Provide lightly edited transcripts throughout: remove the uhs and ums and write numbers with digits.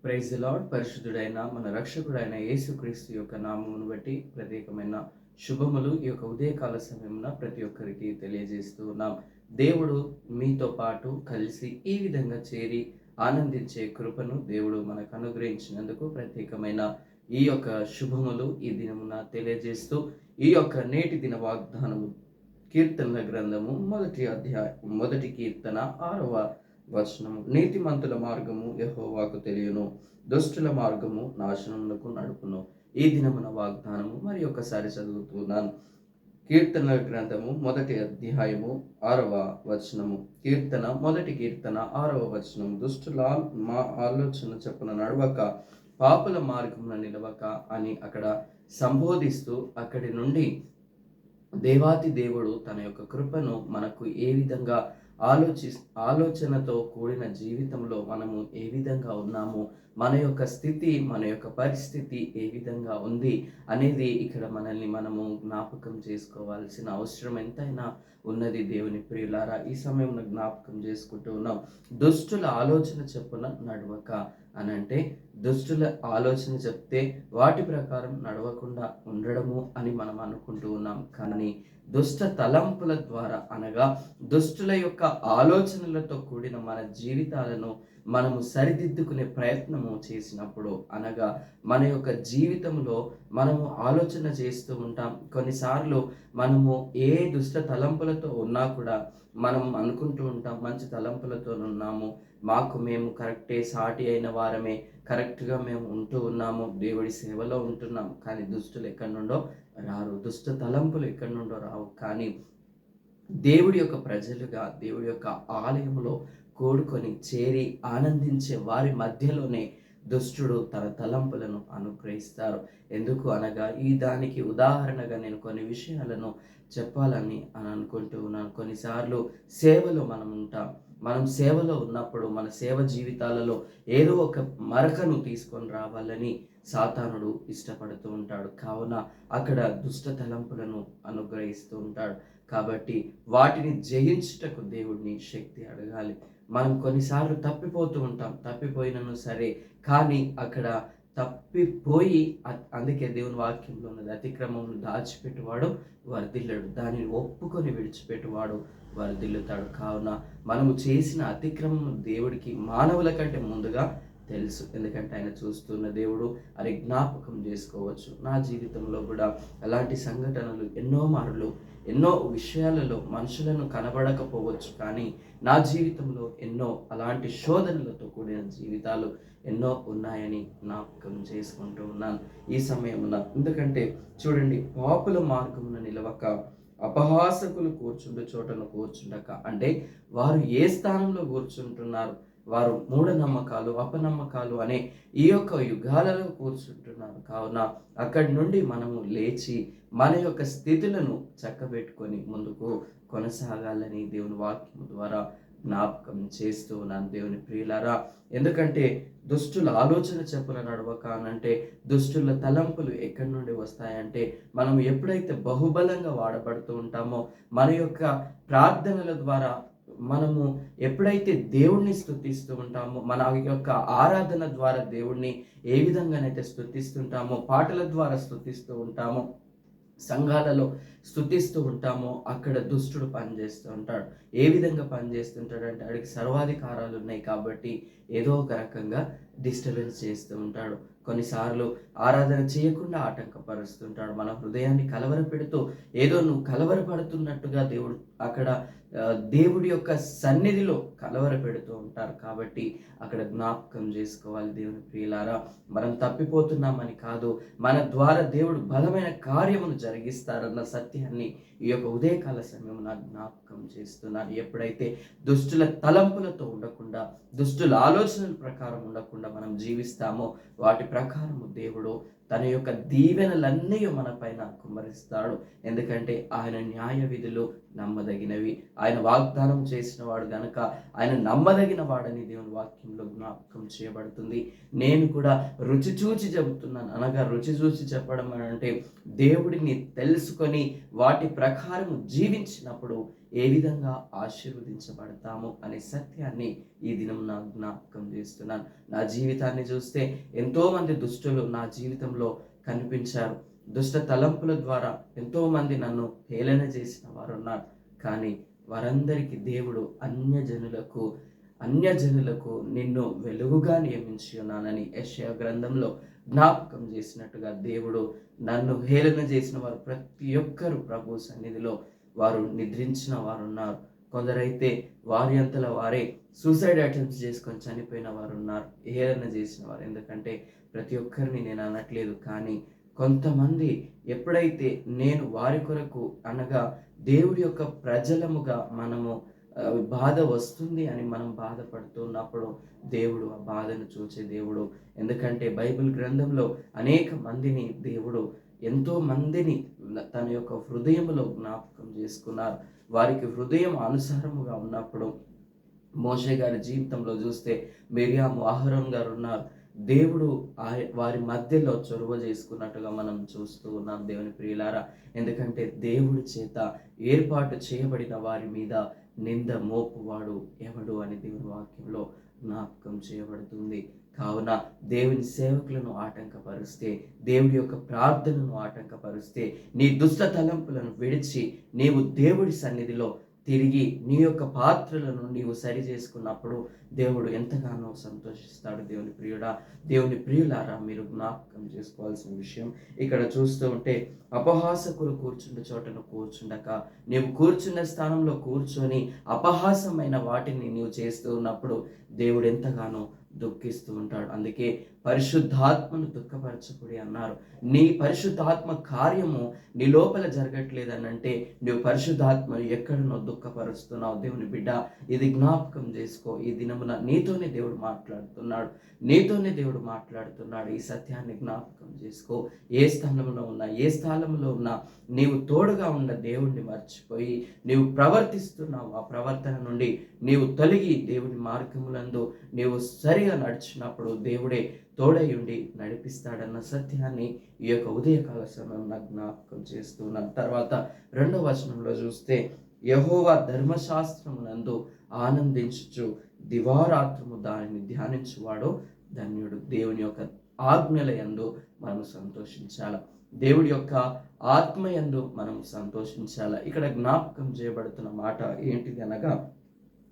Praise the lord. పరిశుద్ధుడైన మన రక్షకుడైన యేసుక్రీస్తు యొక్క నామమును బట్టి ప్రత్యేకమైన శుభములు ఈ యొక్క ఉదయకాల సమయమున ప్రతి ఒక్కరికి తెలియజేస్తూ ఉన్నాం. దేవుడు మీతో పాటు కలిసి ఈ విధంగా చేరి ఆనందించే కృపను దేవుడు మనకు అనుగ్రహించినందుకు ప్రత్యేకమైన ఈ యొక్క శుభములు ఈ దినమున తెలియజేస్తూ ఈ యొక్క నేటి దిన వాగ్దానము కీర్తనల గ్రంథము మొదటి కీర్తన 6వ వచనము. నీతిమంతుల మార్గము యెహోవాకు తెలియను, దుష్టుల మార్గము నాశనమునకు నడుపును. ఈ దినమున వాగ్దానము మరి ఒకసారి చదువుతున్నాను. కీర్తనల గ్రంథము మొదటి అధ్యాయము 6వ వచనము. మొదటి కీర్తన 6వ వచనము. దుష్టుల ఆలోచన చెప్పున నడవక, పాపుల మార్గమున నిలవక అని అక్కడ సంబోధిస్తూ అక్కడి నుండి దేవాతి దేవుడు తన యొక్క కృపను మనకు ఏ విధంగా ఆలోచనతో కూడిన జీవితంలో మనము ఏ విధంగా ఉన్నాము, మన యొక్క స్థితి, మన యొక్క పరిస్థితి ఏ విధంగా ఉంది అనేది ఇక్కడ మనల్ని మనము జ్ఞాపకం చేసుకోవాల్సిన అవసరం ఎంతైనా ఉన్నది. దేవుని ప్రియులారా, ఈ సమయంలో జ్ఞాపకం చేసుకుంటూ ఉన్నాం. దుష్టుల ఆలోచన చెప్పున నడవక అనంటే దుష్టుల ఆలోచన చెప్తే వాటి ప్రకారం నడవకుండా ఉండడము అని మనం అనుకుంటూ ఉన్నాం. కానీ దుష్ట తలంపుల ద్వారా అనగా దుష్టుల యొక్క ఆలోచనలతో కూడిన మన జీవితాలను మనము సరిదిద్దుకునే ప్రయత్నము చేసినప్పుడు, అనగా మన యొక్క జీవితంలో మనము ఆలోచన చేస్తూ ఉంటాం. కొన్నిసార్లు మనము ఏ దుష్ట తలంపులతో ఉన్నా కూడా మనం అనుకుంటూ ఉంటాం, మంచి తలంపులతో ఉన్నాము, మాకు మేము కరెక్టే, సాటి అయిన వారమే, కరెక్ట్గా మేము ఉంటూ ఉన్నాము, దేవుడి సేవలో ఉంటున్నాం. కానీ దుష్టులు ఎక్కడి నుండో రారు, దుష్ట తలంపులు ఎక్కడి నుండో రావు. కానీ దేవుడి యొక్క ప్రజలుగా దేవుడి యొక్క ఆలయంలో కూడుకొని చేరి ఆనందించే వారి మధ్యలోనే దుష్టుడు తన తలంపులను అనుగ్రహిస్తారు. ఎందుకు అనగా ఈ దానికి ఉదాహరణగా నేను కొన్ని విషయాలను చెప్పాలని అనుకుంటూ ఉన్నాను. కొన్నిసార్లు సేవలో మనం ఉంటాం. మనం సేవలో ఉన్నప్పుడు మన సేవ జీవితాలలో ఏదో ఒక మరకను తీసుకొని రావాలని సాతానుడు ఇష్టపడుతూ ఉంటాడు. కావున అక్కడ దుష్ట తలంపులను అనుగ్రహిస్తూ ఉంటాడు. కాబట్టి వాటిని జయించుటకు దేవుడిని శక్తి అడగాలి. మనం కొన్నిసార్లు తప్పిపోతూ ఉంటాం. తప్పిపోయినను సరే, కానీ అక్కడ తప్పిపోయి, అందుకే దేవుని వాక్యంలో ఉన్నది, అతిక్రమమును దాచిపెట్టువాడు వర్ధిల్లడు, దానిని ఒప్పుకొని విడిచిపెట్టువాడు వర్ధిల్లుతాడు. కావున మనము చేసిన అతిక్రమము దేవుడికి మానవుల కంటే ముందుగా తెలుసు. ఎందుకంటే ఆయన చూస్తున్న దేవుడు. అది జ్ఞాపకం చేసుకోవచ్చు. నా జీవితంలో కూడా అలాంటి సంఘటనలు ఎన్నో మార్లు, ఎన్నో విషయాలలో మనుషులను కనబడకపోవచ్చు, కానీ నా జీవితంలో ఎన్నో అలాంటి శోధనలతో కూడిన జీవితాలు ఎన్నో ఉన్నాయని జ్ఞాపకం చేసుకుంటూ ఉన్నాను ఈ సమయమున. ఎందుకంటే చూడండి, పాపుల మార్గమున నిలవక, అపహాసకులు కూర్చుండే చోటను కూర్చుండక, అంటే వారు ఏ స్థానంలో కూర్చుంటున్నారు, వారు మూఢనమ్మకాలు, అపనమ్మకాలు అనే ఈ యొక్క యుగాలలో కూర్చుంటున్నారు. కావున అక్కడి నుండి మనము లేచి మన యొక్క స్థితులను చక్కబెట్టుకొని ముందుకు కొనసాగాలని దేవుని వాక్యం ద్వారా జ్ఞాపకం చేస్తూ ఉన్నాను. దేవుని ప్రియులారా, ఎందుకంటే దుష్టుల ఆలోచన చెప్పున నడవక అనంటే దుష్టుల తలంపులు ఎక్కడి నుండి వస్తాయంటే, మనం ఎప్పుడైతే బహుబలంగా వాడబడుతూ ఉంటామో, మన యొక్క ప్రార్థనల ద్వారా మనము ఎప్పుడైతే దేవుణ్ణి స్తుతిస్తూ ఉంటామో, మన యొక్క ఆరాధన ద్వారా దేవుణ్ణి ఏ విధంగానైతే స్తుతిస్తుంటామో, పాటల ద్వారా స్తుతిస్తూ ఉంటామో, సంఘాలలో స్తుతిస్తూ ఉంటామో, అక్కడ దుష్టుడు పనిచేస్తూ ఉంటాడు. ఏ విధంగా పనిచేస్తుంటాడంటే, వాడికి సర్వాధికారాలు ఉన్నాయి కాబట్టి ఏదో ఒక రకంగా డిస్టర్బెన్స్ చేస్తూ ఉంటాడు. కొన్నిసార్లు ఆరాధన చేయకుండా ఆటంకపరుస్తుంటాడు. మన హృదయాన్ని కలవరపెడుతూ ఏదో నువ్వు కలవరపడుతున్నట్టుగా దేవుడు అక్కడ దేవుడి యొక్క సన్నిధిలో కలవర పెడుతూ ఉంటారు. కాబట్టి అక్కడ జ్ఞాపకం చేసుకోవాలి. దేవుని ప్రియులారా, మనం తప్పిపోతున్నామని కాదు, మన ద్వారా దేవుడు బలమైన కార్యమును జరిగిస్తారన్న సత్యాన్ని ఈ యొక్క ఉదయకాల సమయమున జ్ఞాపకం చేస్తున్నాను. ఎప్పుడైతే దుష్టుల తలంపులతో ఉండకుండా, దుష్టుల ఆలోచనల ప్రకారం ఉండకుండా మనం జీవిస్తామో, వాటి ప్రకారము దేవుడు తన యొక్క దీవెనలన్నీ మన పైన కుమ్మరిస్తాడు. ఎందుకంటే ఆయన న్యాయ విధులు నమ్మదగినవి. ఆయన వాగ్దానం చేసిన వాడు గనక ఆయన నమ్మదగిన వాడని దేవుని వాక్యంలో జ్ఞాపకం చేయబడుతుంది. నేను కూడా రుచి చూచి చెబుతున్నాను. అనగా రుచి చూచి చెప్పడం అని అంటే దేవుడిని తెలుసుకొని వాటి ప్రకారం జీవించినప్పుడు ఏ విధంగా ఆశీర్వదించబడతాము అనే సత్యాన్ని ఈ దినం నా జ్ఞాపకం చేస్తున్నాను. నా జీవితాన్ని చూస్తే ఎంతోమంది దుష్టులు నా జీవితంలో కనిపించారు. దుష్ట తలంపుల ద్వారా ఎంతోమంది నన్ను హేళన చేసిన వారు ఉన్నారు. కానీ వారందరికీ దేవుడు అన్యజనులకు నిన్ను వెలుగుగా నియమించి ఉన్నానని యెషయా గ్రంథంలో జ్ఞాపకం చేసినట్టుగా దేవుడు నన్ను హేళన చేసిన వారు ప్రతి ఒక్కరు ప్రభు సన్నిధిలో వారు నిద్రించిన వారు ఉన్నారు. కొందరైతే వారి అంతలా వారే సూసైడ్ అటెంప్ట్స్ చేసుకొని చనిపోయిన వారు ఉన్నారు, హేళన చేసిన వారు. ఎందుకంటే ప్రతి ఒక్కరిని నేను అనట్లేదు, కానీ కొంతమంది ఎప్పుడైతే నేను వారి కొరకు అనగా దేవుడి యొక్క ప్రజలముగా మనము బాధ వస్తుంది అని మనం బాధపడుతున్నప్పుడు దేవుడు ఆ బాధను చూచే దేవుడు. ఎందుకంటే బైబిల్ గ్రంథంలో అనేక మందిని దేవుడు ఎంతో మందిని తన యొక్క హృదయంలో జ్ఞాపకం చేసుకున్నారు. వారికి హృదయం అనుసారముగా ఉన్నప్పుడు మోషే గారి జీవితంలో చూస్తే మిరియాము, అహరోన్ గారు ఉన్నారు. దేవుడు వారి మధ్యలో చొరవ చేసుకున్నట్టుగా మనం చూస్తూ ఉన్నాం దేవుని ప్రియులారా. ఎందుకంటే దేవుడి చేత ఏర్పాటు చేయబడిన వారి మీద నింద మోపువాడు ఎవడు అని దేవుని వాక్యంలో జ్ఞాపకం చేయబడుతుంది. కావున దేవుని సేవకులను ఆటంకపరిస్తే, దేవుడి యొక్క ప్రార్థనను ఆటంకపరిస్తే, నీ దుష్ట తలంపులను విడిచి నీవు దేవుడి సన్నిధిలో తిరిగి నీ యొక్క పాత్రలను నీవు సరి చేసుకున్నప్పుడు దేవుడు ఎంతగానో సంతోషిస్తాడు. దేవుని ప్రియులారా, మీరు జ్ఞాపకం చేసుకోవాల్సిన విషయం ఇక్కడ చూస్తూ ఉంటే, అపహాసకులు కూర్చుండే చోటను కూర్చుండక నీవు కూర్చున్న స్థానంలో కూర్చొని అపహాసమైన వాటిని నీవు చేస్తూ ఉన్నప్పుడు దేవుడు ఎంతగానో దుఃఖిస్తూ ఉంటాడు. అందుకే పరిశుద్ధాత్మను దుఃఖపరచకూడి అన్నారు. నీ పరిశుద్ధాత్మ కార్యము నీ లోపల జరగట్లేదనంటే నువ్వు పరిశుద్ధాత్మను ఎక్కడనో దుఃఖపరుస్తున్నావు. దేవుని బిడ్డ, ఇది జ్ఞాపకం చేసుకో. ఈ దినమున నీతోనే దేవుడు మాట్లాడుతున్నాడు. ఈ సత్యాన్ని జ్ఞాపకం చేసుకో. ఏ స్థలంలో ఉన్నా నీవు తోడుగా ఉన్న దేవుణ్ణి మర్చిపోయి నీవు ప్రవర్తిస్తున్నావు. ఆ ప్రవర్తన నుండి నీవు తొలగి దేవుని మార్గములందు నీవు సరిగా నడిచినప్పుడు దేవుడే తోడై ఉండి నడిపిస్తాడన్న సత్యాన్ని ఈ యొక్క ఉదయకాల సమయంలో జ్ఞాపకం చేస్తున్నాను. తర్వాత 2వ వచనంలో చూస్తే, యెహోవా ధర్మశాస్త్రమునందు ఆనందించుచు దివారాత్రము దానిని ధ్యానించువాడు ధన్యుడు. దేవుని యొక్క ఆజ్ఞల యందు మనం సంతోషించాల. దేవుడి యొక్క ఆత్మయందు మనం సంతోషించాల. ఇక్కడ జ్ఞాపకం చేయబడుతున్న మాట ఏంటిది అనగా,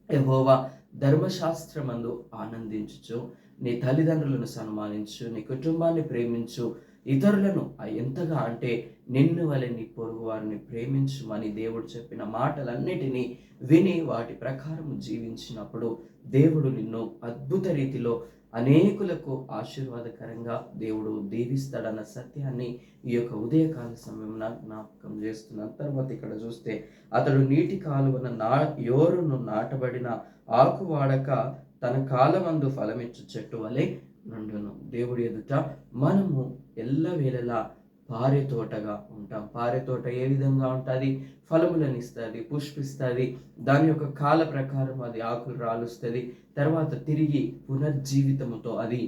యెహోవా ధర్మశాస్త్రమందు ఆనందించుచు నీ తల్లిదండ్రులను సన్మానించు, నీ కుటుంబాన్ని ప్రేమించు, ఇతరులను ఎంతగా అంటే నిన్ను వలె నీ పొరుగు వారిని ప్రేమించుమని దేవుడు చెప్పిన మాటలన్నిటినీ విని వాటి ప్రకారం జీవించినప్పుడు దేవుడు నిన్ను అద్భుత రీతిలో అనేకులకు ఆశీర్వాదకరంగా దేవుడు దీవిస్తాడన్న సత్యాన్ని ఈ యొక్క ఉదయకాల సమయంలో జ్ఞాపకం చేస్తున్నాను. తర్వాత ఇక్కడ చూస్తే, అతడు నీటి కాలువన యోరును నాటబడిన ఆకు వాడక తన కాలమందు ఫలమిచ్చు చెట్టు వలె నుండును. దేవుడి ఎదుట మనము ఎల్లవేళలా పారే తోటగా ఉంటాం. పారే తోట ఏ విధంగా ఉంటుంది? ఫలములను ఇస్తుంది, పుష్పిస్తుంది, దాని యొక్క కాల ప్రకారం అది ఆకులు రాలుస్తుంది, తర్వాత తిరిగి పునర్జీవితముతో అది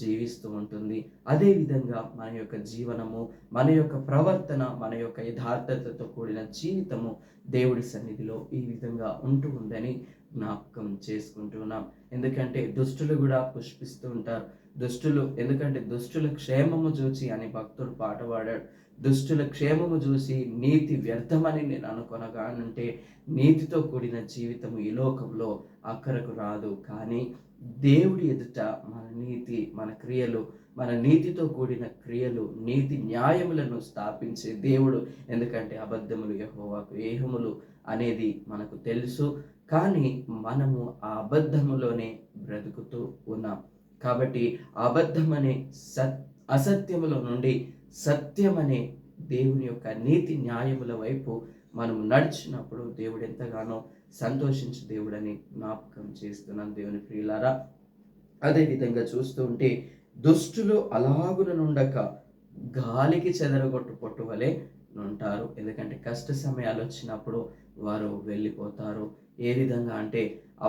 జీవిస్తూ ఉంటుంది. అదేవిధంగా మన యొక్క జీవనము, మన యొక్క ప్రవర్తన, మన యొక్క యథార్థతతో కూడిన జీవితము దేవుడి సన్నిధిలో ఈ విధంగా ఉంటూ ఉందని జ్ఞాపకం చేసుకుంటున్నాం. ఎందుకంటే దుష్టులు కూడా పుష్పిస్తూ ఉంటారు. ఎందుకంటే దుష్టుల క్షేమము చూసి అని భక్తుడు పాట పాడాడు. దుష్టుల క్షేమము చూసి నీతి వ్యర్థమని నేను అనుకొనగానంటే, నీతితో కూడిన జీవితము ఈ లోకంలో అక్కరకు రాదు. కానీ దేవుడి ఎదుట మన నీతి, మన క్రియలు, మన నీతితో కూడిన క్రియలు, నీతి న్యాయములను స్థాపించే దేవుడు. ఎందుకంటే అబద్ధములు యెహోవాకు ఏహములు అనేది మనకు తెలుసు. కానీ మనము ఆ అబద్ధములోనే బ్రతుకుతూ ఉన్నాం. కాబట్టి అబద్ధమనే అసత్యములో నుండి సత్యమనే దేవుని యొక్క నీతి న్యాయముల వైపు మనం నడిచినప్పుడు దేవుడు ఎంతగానో సంతోషించే దేవుడని జ్ఞాపకం చేస్తున్నాను దేవుని ప్రియులారా. అదేవిధంగా చూస్తూ ఉంటే, దుష్టులు అలాగున నుండక గాలికి చెదరగొట్టు పొట్టు వలె ఉంటారు. ఎందుకంటే కష్ట సమయాలు వచ్చినప్పుడు వారు వెళ్ళిపోతారు. ఏ విధంగా అంటే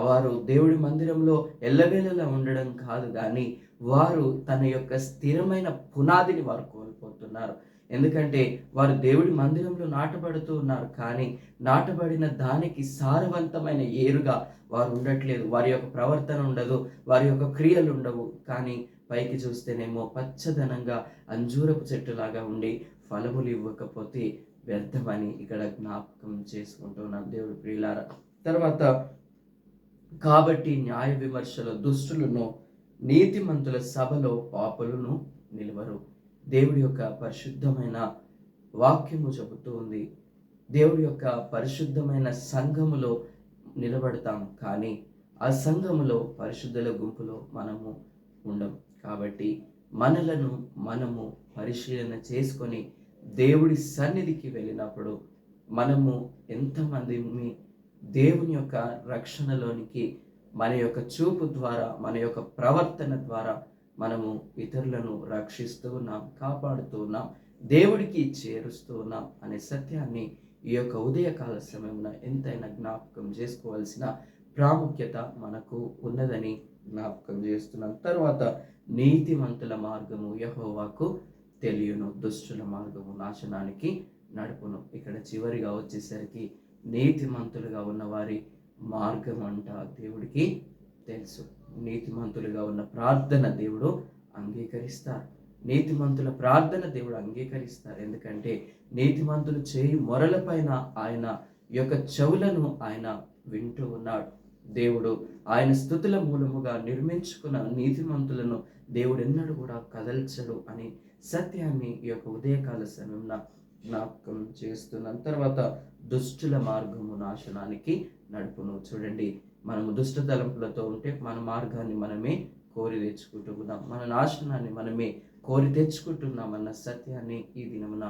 వారు దేవుడి మందిరంలో ఎల్లవేళలా ఉండడం కాదు గానీ, వారు తన యొక్క స్థిరమైన పునాదిని వారు కోల్పోతున్నారు. ఎందుకంటే వారు దేవుడి మందిరంలో నాటబడుతూ ఉన్నారు. కానీ నాటబడిన దానికి సారవంతమైన ఏరుగా వారు ఉండట్లేదు. వారి యొక్క ప్రవర్తన ఉండదు. వారి యొక్క క్రియలు ఉండవు. కానీ పైకి చూస్తేనేమో పచ్చదనంగా అంజూరపు చెట్టులాగా ఉండి ఫలములు ఇవ్వకపోతే వ్యర్థమని ఇక్కడ జ్ఞాపకం చేసుకుంటున్నాం దేవుడి ప్రియులారా. తర్వాత కాబట్టి న్యాయ విమర్శలో దుష్టులను, నీతిమంతుల సభలో పాపులను నిలువరు. దేవుడి యొక్క పరిశుద్ధమైన వాక్యము చెబుతూ ఉంది. దేవుడి యొక్క పరిశుద్ధమైన సంఘములో నిలబడతాం, కానీ ఆ సంఘములో పరిశుద్ధుల గుంపులో మనము ఉండం. కాబట్టి మనలను మనము పరిశీలన చేసుకొని దేవుడి సన్నిధికి వెళ్ళినప్పుడు మనము ఎంతమంది దేవుని యొక్క రక్షణలోనికి మన యొక్క చూపు ద్వారా, మన యొక్క ప్రవర్తన ద్వారా మనము ఇతరులను రక్షిస్తూ ఉన్నాం, కాపాడుతూ ఉన్నాం, దేవుడికి చేరుస్తూ ఉన్నాం అనే సత్యాన్ని ఈ యొక్క ఉదయకాల సమయంలో ఎంతైనా జ్ఞాపకం చేసుకోవాల్సిన ప్రాముఖ్యత మనకు ఉన్నదని జ్ఞాపకం చేస్తున్నాం. తర్వాత నీతిమంతుల మార్గము యెహోవాకు తెలియను, దుష్టుల మార్గము నాశనానికి నడుపును. ఇక్కడ చివరిగా వచ్చేసరికి నీతిమంతులుగా ఉన్న వారి మార్గం అంట దేవుడికి తెలుసు. నీతిమంతులుగా ఉన్న ప్రార్థన దేవుడు అంగీకరిస్తారు. నీతిమంతుల ప్రార్థన దేవుడు అంగీకరిస్తారు. ఎందుకంటే నీతిమంతులు చేయి మొరల పైన ఆయన యొక్క చెవులను ఆయన వింటూ ఉన్నాడు. దేవుడు ఆయన స్తుతుల మూలముగా నిర్మించుకున్న నీతిమంతులను దేవుడు ఎన్నడూ కూడా కదల్చడు అనే సత్యాన్ని ఈ యొక్క ఉదయకాల సమయంలో జ్ఞాపకం చేస్తున్నాను. తర్వాత దుష్టుల మార్గము నాశనానికి నడుపును. చూడండి, మనము దుష్ట తలంపులతో ఉంటే మన మార్గాన్ని మనమే కోరి తెచ్చుకుంటున్నాం, మన నాశనాన్ని మనమే కోరి తెచ్చుకుంటున్నాం అన్న సత్యాన్ని ఈ దినమున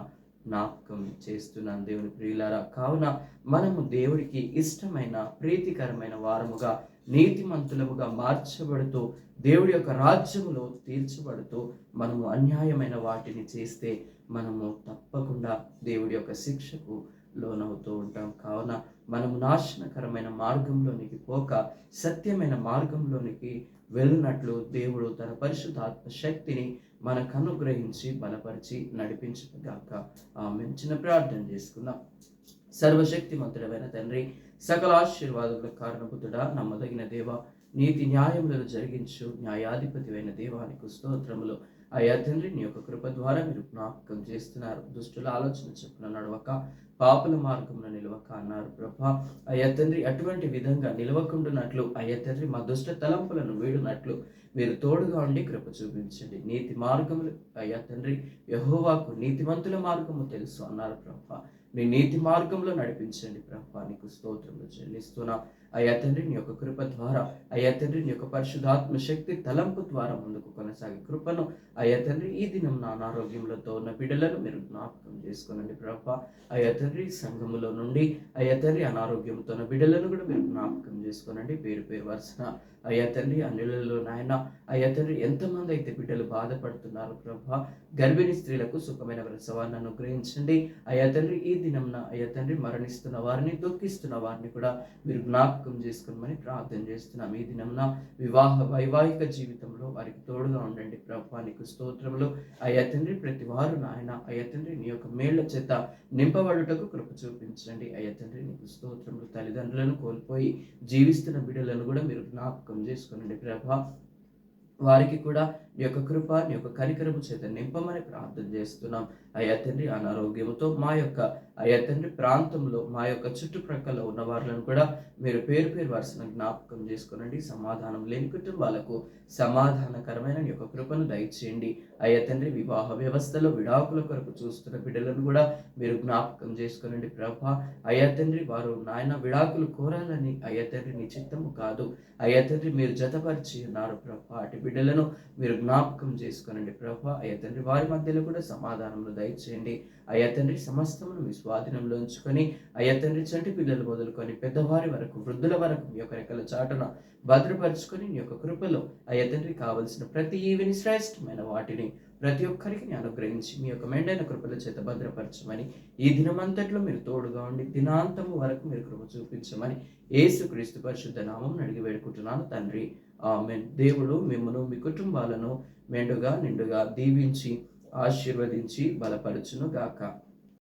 జ్ఞాపకం చేస్తున్నాను దేవుని ప్రియులారా. కావున మనము దేవుడికి ఇష్టమైన ప్రీతికరమైన వారముగా, నీతిమంతులముగా మార్చబడుతూ దేవుడి యొక్క రాజ్యములో తీర్చబడుతూ మనము అన్యాయమైన వాటిని చేస్తే మనము తప్పకుండా దేవుడి యొక్క శిక్షకు లోనవుతూ ఉంటాం. కావున మనము నాశనకరమైన మార్గంలోనికి పోక సత్యమైన మార్గంలోనికి వెళ్ళినట్లు దేవుడు తన పరిశుద్ధాత్మ శక్తిని మనకు అనుగ్రహించి బలపరిచి నడిపించుగాక. ఆమేన్. చిన్న ప్రార్థన చేసుకుందాం. సర్వశక్తిమంతుడైన తండ్రి, సకల ఆశీర్వాదములకు కారణభూతుడా, నమ్మదగిన దేవ, నీతి న్యాయములను జరిగించు న్యాయాధిపతి అయిన దేవానికి స్తోత్రములు. అయ్యా తండ్రి, నీ యొక్క కృప ద్వారా మీరు జ్ఞాపకం చేస్తున్నారు. దుష్టుల ఆలోచన చొప్పున నడవక, పాపుల మార్గంలో నిలవక అన్నారు ప్రభా. అయ్యా తండ్రి, అటువంటి విధంగా నిలవకుండానట్లు అయ్యా తండ్రి, మా దుష్ట తలంపులను వీడునట్లు మీరు తోడుగా ఉండి కృప చూపించండి. నీతి మార్గములు అయ్యా తండ్రి, యెహోవాకు నీతిమంతుల మార్గము తెలుసు అన్నారు ప్రభా. నీ నీతి మార్గంలో నడిపించండి ప్రభా. నీకు స్తోత్రములు చెల్లిస్తున్నా. అయ్యా తండ్రి, నీ యొక్క కృప ద్వారా అయ్యా తండ్రి, నీ యొక్క పరిశుద్ధాత్మ శక్తి తలంపు ద్వారా ముందుకు కొనసాగే కృపను అయ్యా తండ్రి, ఈ దినం నా అనారోగ్యములతో ఉన్న బిడ్డలను మీరు జ్ఞాపకం చేసుకోనండి ప్రభా. అయ్యా తండ్రి, సంఘములో నుండి అయ్యా తండ్రి అనారోగ్యంతో ఉన్న బిడ్డలను కూడా మీరు జ్ఞాపకం చేసుకోనండి. పేరు పేరు వరుసన అయ్యా తండ్రి, అన్యులలో నాయన అయ్యా తండ్రి, ఎంతమంది అయితే బిడ్డలు బాధపడుతున్నారు ప్రభా. గర్భిణీ స్త్రీలకు సుఖమైన ప్రసవాన్ని అనుగ్రహించండి అయ్యా తండ్రి. ఈ దినంన అయ్యా తండ్రి, మరణిస్తున్న వారిని, దుఃఖిస్తున్న వారిని కూడా మీరు జ్ఞాపకం చేసుకోమని ప్రార్థన చేస్తున్నాం. ఈ దినంన వైవాహిక జీవితంలో వారికి తోడుగా ఉండండి ప్రభా. నీకు స్తోత్రములు అయ్యా తండ్రి. ప్రతి వారు నాయన అయ్యా తండ్రి, నీ యొక్క మేళ్ల చేత నింపబడుటకు కృప చూపించండి అయ్యా తండ్రి. నీకు స్తోత్రములు. తల్లిదండ్రులను కోల్పోయి జీవిస్తున్న బిడ్డలను కూడా మీరు జ్ఞాపకం చేసుకోనండి ప్రభా. వారికి కూడా నీ యొక్క కృప, నీ యొక్క కనికరము చేత నింపమని ప్రార్థన చేస్తున్నాం అయ్యా తండ్రి. అనారోగ్యముతో మా యొక్క అయ్యా తండ్రి ప్రాంతంలో మా యొక్క చుట్టుప్రక్కల ఉన్న వారిని కూడా మీరు పేరు పేరు వరుసను జ్ఞాపకం చేసుకోనండి. సమాధానం లేని కుటుంబాలకు సమాధానకరమైన నీ యొక్క కృపను దయచేయండి అయ్యా తండ్రి. వివాహ వ్యవస్థలో విడాకుల కొరకు చూస్తున్న బిడ్డలను కూడా మీరు జ్ఞాపకం చేసుకోనండి ప్రభా. అయ్యా తండ్రి, వారు నాయన విడాకులు కోరాలని అయ్యా తండ్రి నీ చిత్తము కాదు అయ్యా తండ్రి, మీరు జతపరిచి ఉన్నారు ప్రభా. అటు బిడ్డలను మీరు జ్ఞాపకం చేసుకోనండి ప్రభా. అయ్యా తండ్రి, వారి మధ్యలో కూడా సమాధానంలో దయచేయండి అయ్యా తండ్రి. సమస్తమును మీ స్వాధీనంలో ఉంచుకొని అయ్యా తండ్రి, చంటి పిల్లలు మొదలుకొని పెద్దవారి వరకు, వృద్ధుల వరకు మీ యొక్క రెక్కల చాటున భద్రపరుచుకొని నీ యొక్క కృపలో అయ్యా తండ్రి కావలసిన ప్రతి ఈవిని శ్రేష్టమైన వాటిని ప్రతి ఒక్కరికి అనుగ్రహించి మీ యొక్క మెండైన కృపల చేత భద్రపరచమని, ఈ దినమంతట్లో మీరు తోడుగా ఉండి దినాంతము వరకు మీరు కృప చూపించమని యేసుక్రీస్తు పరిశుద్ధ నామం అడిగి వేడుకుంటున్నాను తండ్రి. ఆమేన్. దేవుడు మిమ్మును మీ కుటుంబాలను మెండుగా నిండుగా దీవించి ఆశీర్వదించి బలపరచును గాక.